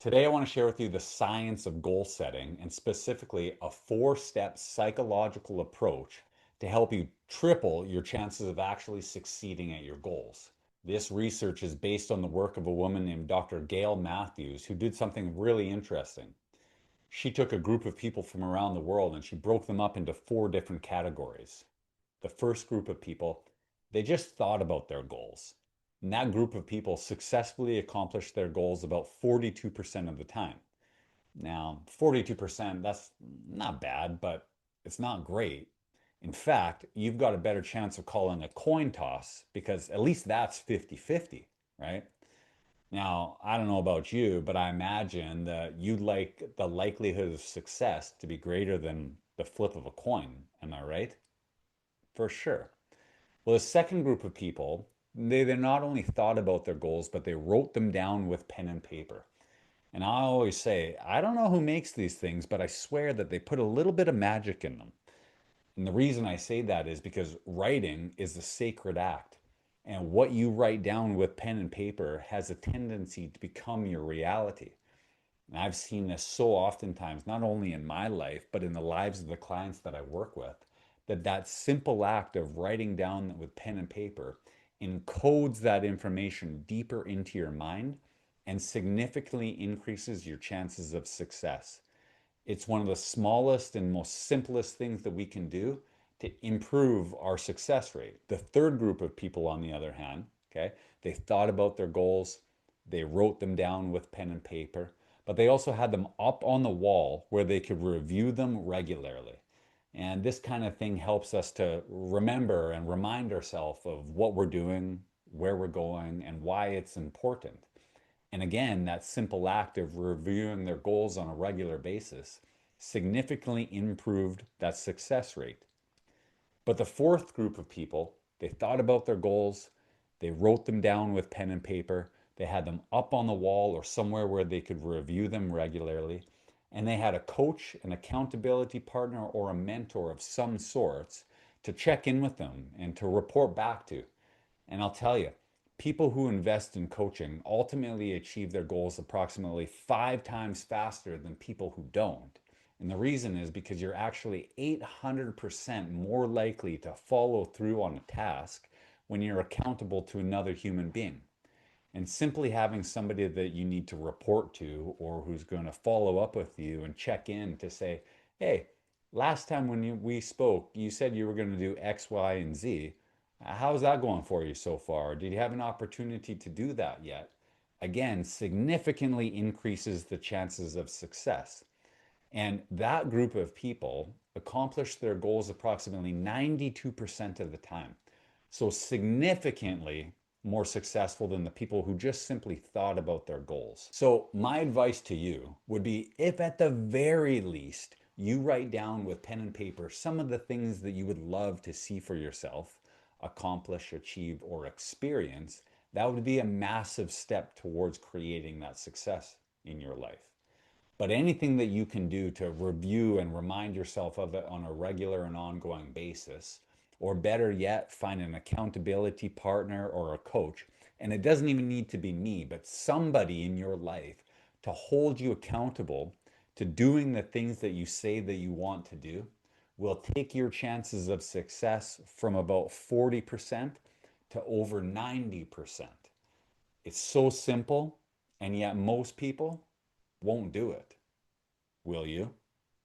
Today, I want to share with you the science of goal setting and specifically a four-step psychological approach to help you triple your chances of actually succeeding at your goals. This research is based on the work of a woman named Dr. Gail Matthews, who did something really interesting. She took a group of people from around the world and she broke them up into four different categories. The first group of people, they just thought about their goals. And that group of people successfully accomplished their goals about 42% of the time. Now, 42%, that's not bad, but it's not great. In fact, you've got a better chance of calling a coin toss because at least that's 50-50, right? Now, I don't know about you, but I imagine that you'd like the likelihood of success to be greater than the flip of a coin. Am I right? For sure. Well, the second group of people, they not only thought about their goals, but they wrote them down with pen and paper. And I always say, I don't know who makes these things, but I swear that they put a little bit of magic in them. And the reason I say that is because writing is a sacred act. And what you write down with pen and paper has a tendency to become your reality. And I've seen this so oftentimes, not only in my life, but in the lives of the clients that I work with, that simple act of writing down with pen and paper encodes that information deeper into your mind and significantly increases your chances of success. It's one of the smallest and most simplest things that we can do to improve our success rate. The third group of people, on the other hand, okay, they thought about their goals, they wrote them down with pen and paper, but they also had them up on the wall where they could review them regularly. And this kind of thing helps us to remember and remind ourselves of what we're doing, where we're going, and why it's important. And again, that simple act of reviewing their goals on a regular basis significantly improved that success rate. But the fourth group of people, they thought about their goals, they wrote them down with pen and paper, they had them up on the wall or somewhere where they could review them regularly, and they had a coach, an accountability partner, or a mentor of some sorts to check in with them and to report back to. And I'll tell you, people who invest in coaching ultimately achieve their goals approximately 5 times faster than people who don't. And the reason is because you're actually 800% more likely to follow through on a task when you're accountable to another human being. And simply having somebody that you need to report to or who's going to follow up with you and check in to say, hey, last time when we spoke, you said you were going to do X, Y, and Z. How's that going for you so far? Did you have an opportunity to do that yet? Again, significantly increases the chances of success. And that group of people accomplish their goals approximately 92% of the time. So significantly more successful than the people who just simply thought about their goals. So my advice to you would be, if at the very least you write down with pen and paper some of the things that you would love to see for yourself, accomplish, achieve, or experience, that would be a massive step towards creating that success in your life. But anything that you can do to review and remind yourself of it on a regular and ongoing basis, or better yet, find an accountability partner or a coach, and it doesn't even need to be me, but somebody in your life to hold you accountable to doing the things that you say that you want to do, will take your chances of success from about 40% to over 90%. It's so simple, and yet most people won't do it. Will you?